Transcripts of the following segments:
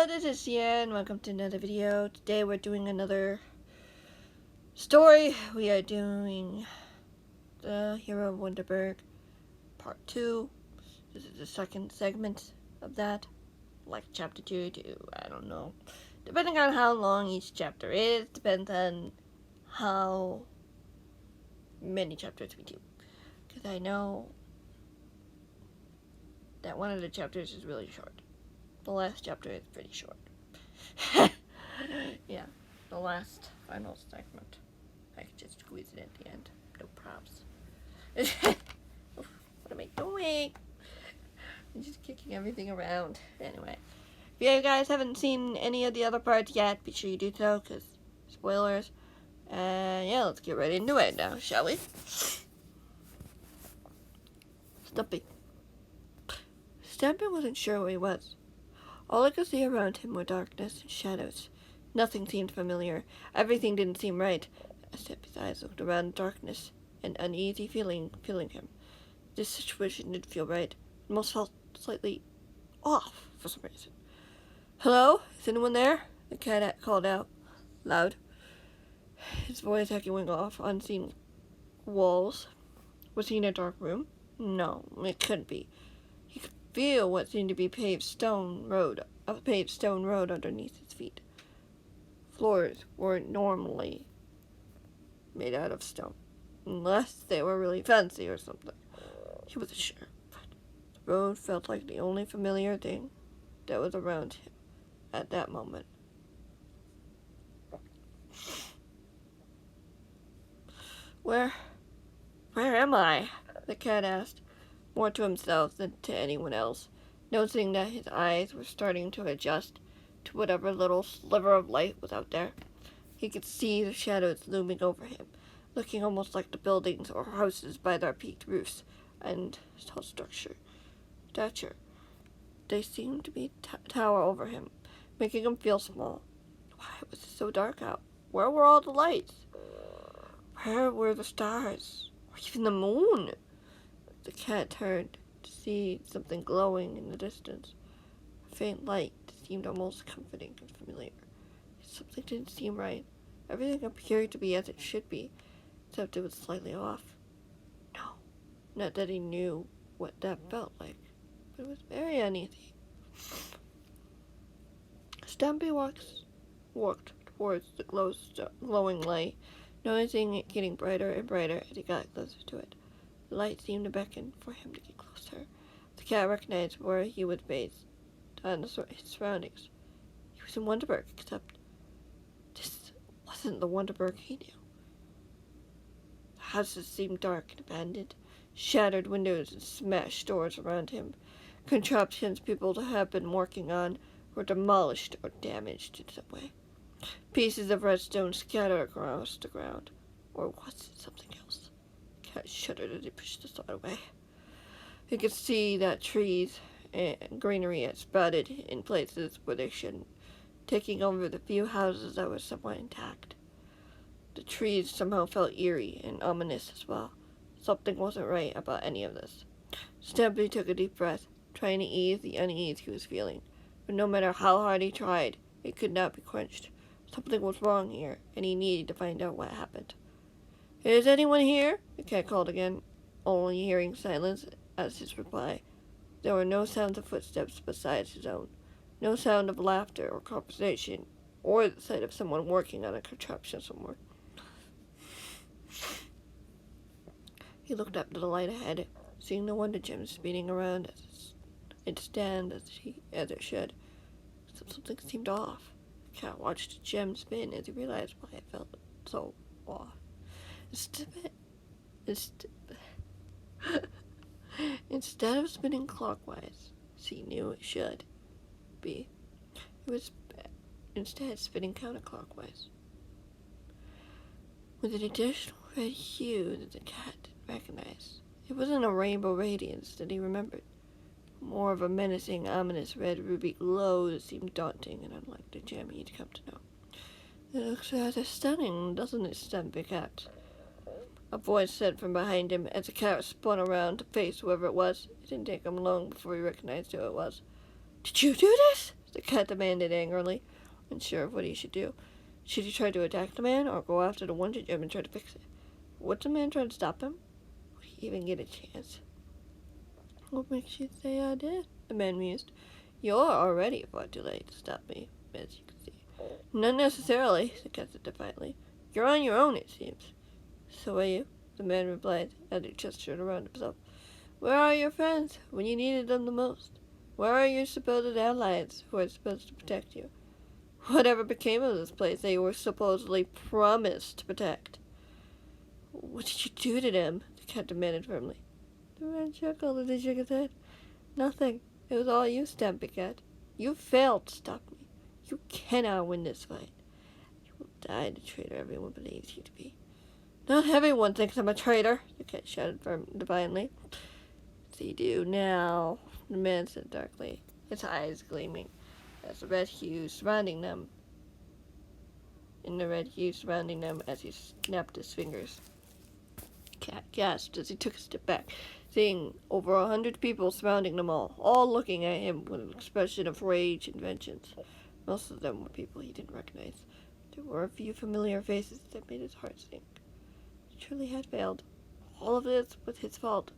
Hello, this is Cian. Welcome to another video. Today we're doing another story. We are doing The Hero of Wonderberg, Part 2. This is the second segment of that. Like Chapter 2 to, I don't know. Depending on how long each chapter is, depends on how many chapters we do. Because I know that one of the chapters is really short. The last chapter is pretty short. Yeah, the last final segment. I could just squeeze it at the end. No props. What am I doing? I'm just kicking everything around. Anyway, if you guys haven't seen any of the other parts yet, be sure you do so, because spoilers. Yeah, let's get right into it now, shall we? Stumpy. Stumpy wasn't sure where he was. All I could see around him were darkness and shadows. Nothing seemed familiar. Everything didn't seem right. As Stumpy's eyes looked around in darkness, an uneasy feeling filling him. This situation didn't feel right. It almost felt slightly off for some reason. "Hello? Is anyone there?" the cat called out, loud. His voice echoing off unseen walls. Was he in a dark room? No, it couldn't be. He could feel what seemed to be a paved stone road underneath his feet. Floors weren't normally made out of stone, unless they were really fancy or something. He wasn't sure, but the road felt like the only familiar thing that was around him at that moment. Where am I?" the cat asked, more to himself than to anyone else, noticing that his eyes were starting to adjust to whatever little sliver of light was out there. He could see the shadows looming over him, looking almost like the buildings or houses by their peaked roofs and tall stature. They seemed to be tower over him, making him feel small. Why was it so dark out? Where were all the lights? Where were the stars? Or even the moon? The cat turned to see something glowing in the distance. A faint light that seemed almost comforting and familiar. Something didn't seem right. Everything appeared to be as it should be, except it was slightly off. No, not that he knew what that felt like, but it was very uneasy. Stumpy walked towards the glowing light, noticing it getting brighter and brighter as he got closer to it. The light seemed to beckon for him to get closer. The cat recognized where he was based on his surroundings. He was in Wonderberg, except this wasn't the Wonderberg he knew. The houses seemed dark and abandoned. Shattered windows and smashed doors around him. Contraptions people have been working on were demolished or damaged in some way. Pieces of redstone scattered across the ground. Or was it something else? The cat shuddered as he pushed the thought away. He could see that trees and greenery had sprouted in places where they shouldn't, taking over the few houses that were somewhat intact. The trees somehow felt eerie and ominous as well. Something wasn't right about any of this. Stumpy took a deep breath, trying to ease the unease he was feeling. But no matter how hard he tried, it could not be quenched. Something was wrong here, and he needed to find out what happened. "Is anyone here?" the cat called again, only hearing silence as his reply. There were no sounds of footsteps besides his own. No sound of laughter or conversation, or the sight of someone working on a contraption somewhere. He looked up to the light ahead, seeing the Wonder Gem spinning around as it should. Something seemed off. The cat watched the gem spin as he realized why it felt so off. Instead of spinning clockwise, as he knew it should be, it was instead spinning counterclockwise, with an additional red hue that the cat didn't recognize. It wasn't a rainbow radiance that he remembered, more of a menacing, ominous red ruby glow that seemed daunting and unlike the gem he'd come to know. "It looks rather stunning, doesn't it, Stumpy Cat?" a voice said from behind him as the cat spun around to face whoever it was. It didn't take him long before he recognized who it was. "Did you do this?" the the cat demanded angrily, unsure of what he should do. Should he try to attack the man or go after the Wonder Gem and try to fix it? Would the man try to stop him? Would he even get a chance? What makes you say I did? The man mused. You're already far too late to stop me, as you can see. Not necessarily, the cat said defiantly. You're on your own, it seems. So are you, the man replied, as he gestured around himself. Where are your friends when you needed them the most? Where are your supposed allies who are supposed to protect you? Whatever became of this place they were supposedly promised to protect? What did you do to them? The cat demanded firmly. The man chuckled as he shook his head. Nothing. It was all you, Stampy Cat. You failed to stop me. You cannot win this fight. You will die, the traitor everyone believes you to be. Not everyone thinks I'm a traitor, the cat shouted defiantly. They do now, the man said darkly, his eyes gleaming as the red hue surrounding them. As he snapped his fingers. Cat gasped as he took a step back, seeing over 100 people surrounding them all looking at him with an expression of rage and vengeance. Most of them were people he didn't recognize. There were a few familiar faces that made his heart sink. He truly had failed. All of this was his fault.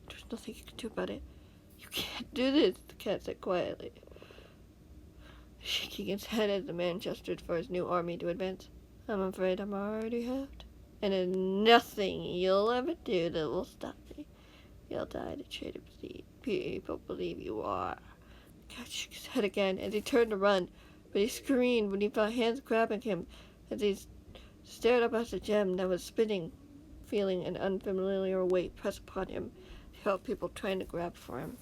There was nothing he could do about it. You can't do this, the cat said quietly, shaking his head as the man gestured for his new army to advance. I'm afraid I'm already halved. And there's nothing you'll ever do that will stop me. You'll die to traitor people believe you are. The cat shook his head again as he turned to run, but he screamed when he felt hands grabbing him as he stared up at the gem that was spinning, feeling an unfamiliar weight press upon him. He felt people trying to grab for him.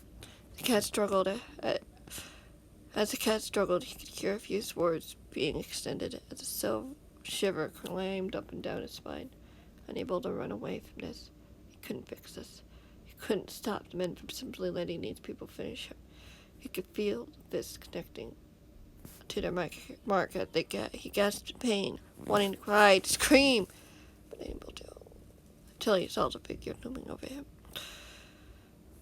The cat struggled. As the cat struggled, he could hear a few words being extended as a shiver climbed up and down his spine. Unable to run away from this, he couldn't fix this. He couldn't stop the men from simply letting these people finish him. He could feel the fists connecting to their mark as he gasped in pain, wanting to cry, to scream, but unable to, until he saw the figure looming over him.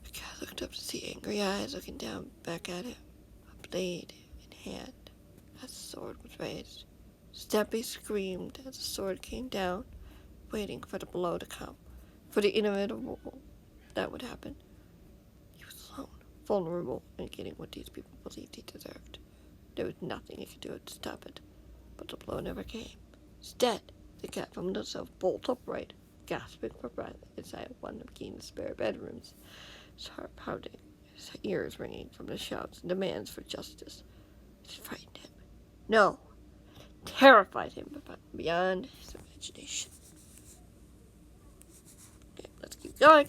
The cat looked up to see angry eyes looking down back at him, a blade in hand, as the sword was raised. Stampy screamed as the sword came down, waiting for the blow to come, for the inevitable that would happen. He was alone, vulnerable, and getting what these people believed he deserved. There was nothing he could do to stop it, but the blow never came. Instead, the cat found himself bolt upright, gasping for breath inside one of Keen's spare bedrooms, his heart pounding, his ears ringing from the shouts and demands for justice. It frightened him. No, terrified him beyond his imagination. Okay, let's keep going.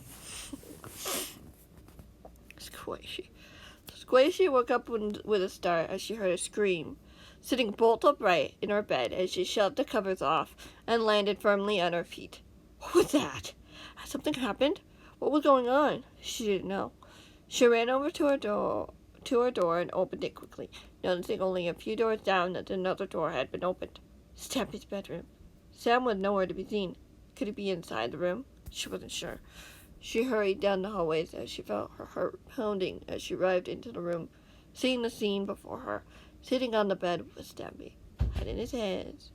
Squishy woke up with a start as she heard a scream, sitting bolt upright in her bed as she shoved the covers off and landed firmly on her feet. What was that? Had something happened? What was going on? She didn't know. She ran over to her door and opened it quickly, noticing only a few doors down that another door had been opened. Stampy's bedroom. Sam was nowhere to be seen. Could he be inside the room? She wasn't sure. She hurried down the hallways as she felt her heart pounding as she arrived into the room, seeing the scene before her. Sitting on the bed was Stampy, head in his hands,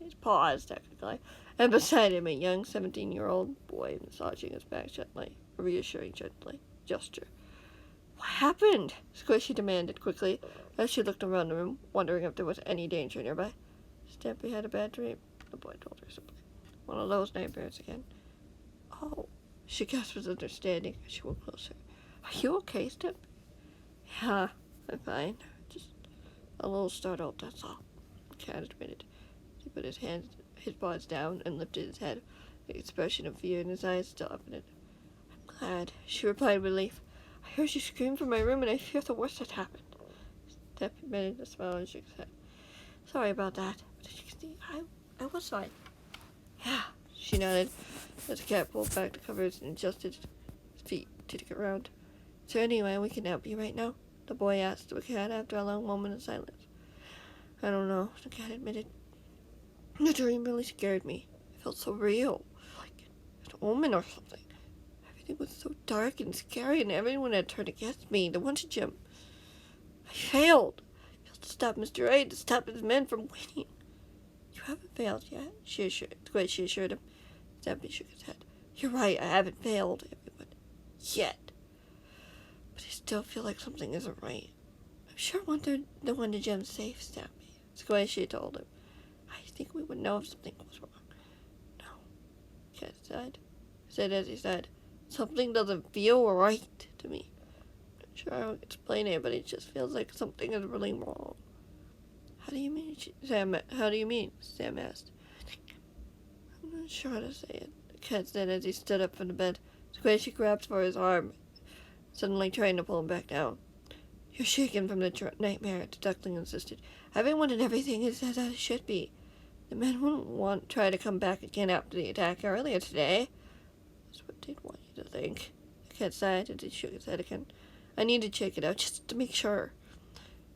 his paws technically, and beside him a young 17-year-old boy massaging his back gently, a reassuring gesture. What happened? Squishy demanded quickly as she looked around the room, wondering if there was any danger nearby. Stampy had a bad dream, the boy told her simply. One of those nightmares again. Oh, she gasped with understanding as she went closer. Are you okay, Stampy? Yeah, I'm fine. Just a little startled, that's all, the cat admitted. He put his paws down and lifted his head, the expression of fear in his eyes still evident. I'm glad, she replied with relief. I heard you scream from my room and I fear the worst had happened. Stampy admitted a smile and shook his head. Sorry about that, but as you can see, I was fine. Yeah, she nodded as the cat pulled back the covers and adjusted his feet to the ground. Is there any way we can help you right now? The boy asked the cat after a long moment of silence. I don't know, the cat admitted. The dream really scared me. It felt so real, like an omen or something. Everything was so dark and scary and everyone had turned against me, the Wonder Gem. I failed. I feel to stop Mr. A, to stop his men from winning. You haven't failed yet, she assured him. Stampy shook his head. You're right, I haven't failed, everyone. Yet. But I still feel like something isn't right. I'm sure the Wonder Gem's safe, Stampy. Squishy told him. I think we would know if something was wrong. No, Cat said as he said, something doesn't feel right to me. I'm not sure how to explain it, but it just feels like something is really wrong. How do you mean, Sam asked. I'm not sure how to say it, the cat said as he stood up from the bed. Squishy grabbed for his arm, suddenly trying to pull him back down. You're shaken from the nightmare, the duckling insisted. Everyone and everything is as it should be. The men wouldn't try to come back again after the attack earlier today. That's what they'd want you to think, the cat sighed as he shook his head again. I need to check it out just to make sure.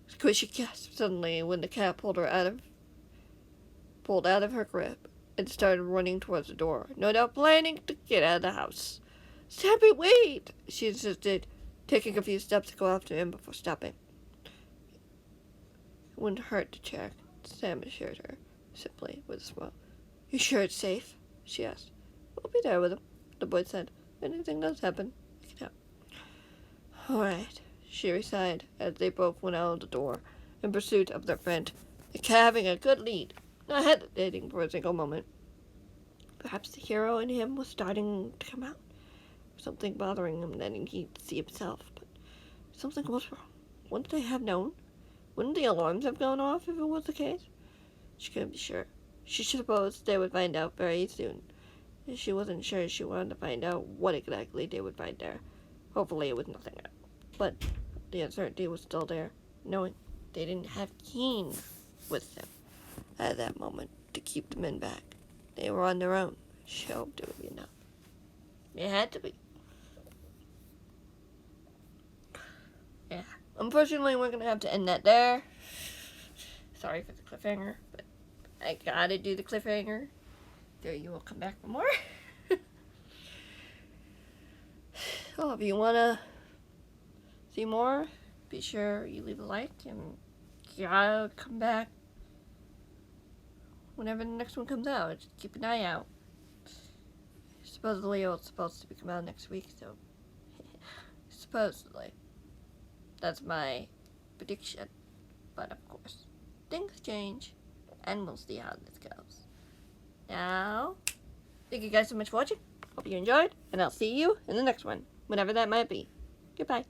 Squishy gasped suddenly when the cat pulled out of her grip and started running towards the door, no doubt planning to get out of the house. Stampy, wait! She insisted, taking a few steps to go after him before stopping. It wouldn't hurt to check, Sam assured her, simply, with a smile. You sure it's safe? She asked. We'll be there with him, the boy said. If anything does happen, we can help. All right, she sighed as they both went out of the door in pursuit of their friend, the cat having a good lead, not hesitating for a single moment. Perhaps the hero in him was starting to come out. Something bothering him that he needed to see himself, but something was wrong. Wouldn't they have known? Wouldn't the alarms have gone off if it was the case? She couldn't be sure. She supposed they would find out very soon. And she wasn't sure she wanted to find out what exactly they would find there. Hopefully it was nothing else. But the uncertainty was still there, knowing they didn't have Keen with them at that moment to keep the men back. They were on their own. She hoped it would be enough. It had to be. Yeah. Unfortunately, we're going to have to end that there. Sorry for the cliffhanger, but I gotta do the cliffhanger. There you will come back for more. Oh, if you want to see more, be sure you leave a like and gotta come back whenever the next one comes out. Just keep an eye out. Supposedly it's supposed to be coming out next week, so supposedly. That's my prediction. But of course, things change, and we'll see how this goes. Now, thank you guys so much for watching. Hope you enjoyed, and I'll see you in the next one, whenever that might be. Goodbye.